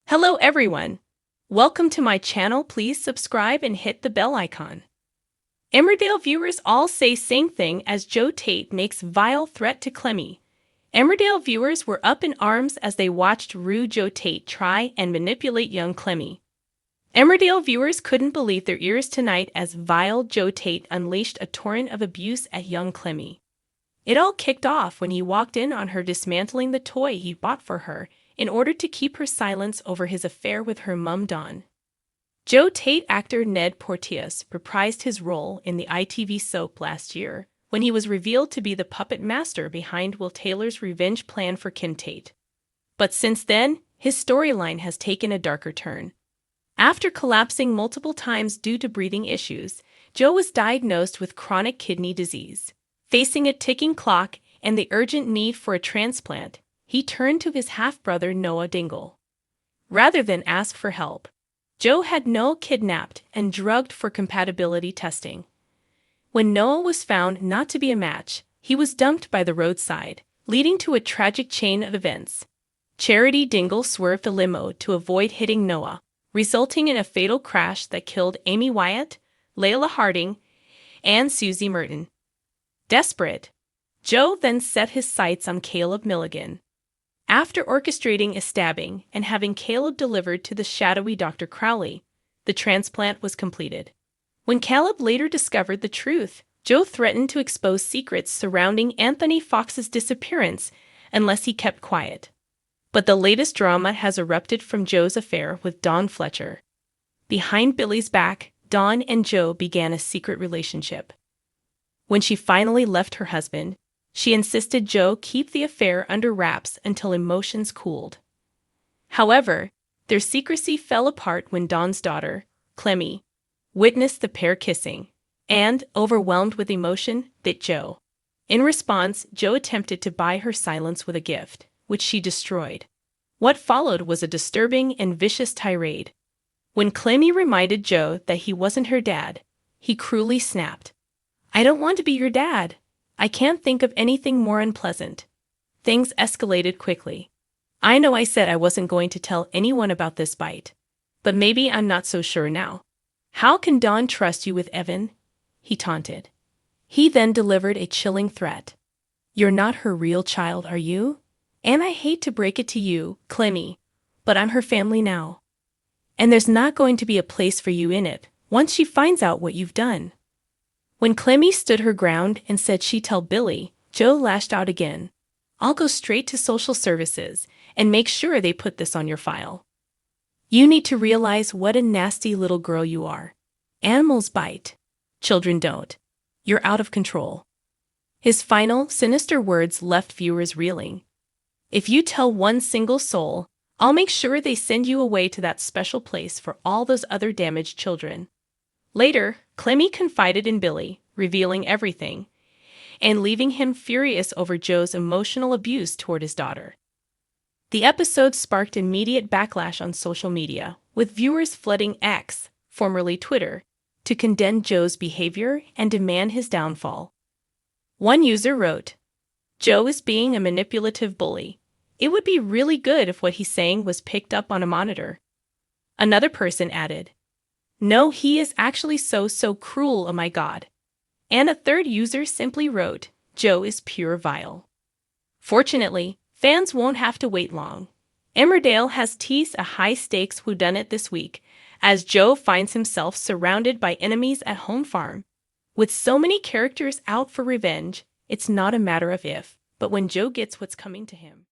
Hello everyone! Welcome to my channel. Please subscribe and hit the bell icon. Emmerdale viewers all say same thing as Tate makes vile threat to Clemmy. Emmerdale viewers were up in arms as they watched rude Tate try and manipulate young Clemmy. Emmerdale viewers couldn't believe their ears tonight as vile Tate unleashed a torrent of abuse at young Clemmy. It all kicked off when he walked in on her dismantling the toy he bought for her in order to keep her silence over his affair with her mum Dawn. Tate actor Ned Porteous reprised his role in the ITV soap last year when he was revealed to be the puppet master behind Will Taylor's revenge plan for Kim Tate. But since then, his storyline has taken a darker turn. After collapsing multiple times due to breathing issues, Joe was diagnosed with chronic kidney disease. Facing a ticking clock and the urgent need for a transplant, he turned to his half-brother Noah Dingle. Rather than ask for help, Joe had Noah kidnapped and drugged for compatibility testing. When Noah was found not to be a match, he was dumped by the roadside, leading to a tragic chain of events. Charity Dingle swerved the limo to avoid hitting Noah, resulting in a fatal crash that killed Amy Wyatt, Layla Harding, and Susie Merton. Desperate, Joe then set his sights on Caleb Milligan. After orchestrating a stabbing and having Caleb delivered to the shadowy Dr. Crowley, the transplant was completed. When Caleb later discovered the truth, Joe threatened to expose secrets surrounding Anthony Fox's disappearance unless he kept quiet. But the latest drama has erupted from Joe's affair with Dawn Fletcher. Behind Billy's back, Dawn and Joe began a secret relationship. When she finally left her husband, she insisted Joe keep the affair under wraps until emotions cooled. However, their secrecy fell apart when Dawn's daughter, Clemmy, witnessed the pair kissing and, overwhelmed with emotion, bit Joe. In response, Joe attempted to buy her silence with a gift, which she destroyed. What followed was a disturbing and vicious tirade. When Clemmy reminded Joe that he wasn't her dad, he cruelly snapped, "I don't want to be your dad. I can't think of anything more unpleasant." Things escalated quickly. "I know I said I wasn't going to tell anyone about this bite, but maybe I'm not so sure now. How can Dawn trust you with Evan?" he taunted. He then delivered a chilling threat. "You're not her real child, are you? And I hate to break it to you, Clemmy, but I'm her family now. And there's not going to be a place for you in it once she finds out what you've done." When Clemmy stood her ground and said she'd tell Billy, Joe lashed out again. "I'll go straight to social services and make sure they put this on your file. You need to realize what a nasty little girl you are. Animals bite. Children don't. You're out of control." His final, sinister words left viewers reeling. "If you tell one single soul, I'll make sure they send you away to that special place for all those other damaged children." Later, Clemmy confided in Billy, revealing everything, and leaving him furious over Joe's emotional abuse toward his daughter. The episode sparked immediate backlash on social media, with viewers flooding X, formerly Twitter, to condemn Joe's behavior and demand his downfall. One user wrote, "Joe is being a manipulative bully. It would be really good if what he's saying was picked up on a monitor." Another person added, "No, he is actually so cruel, oh my god." And a third user simply wrote, "Joe is pure vile." Fortunately, fans won't have to wait long. Emmerdale has teased a high-stakes whodunit this week, as Joe finds himself surrounded by enemies at home farm. With so many characters out for revenge, it's not a matter of if, but when Joe gets what's coming to him.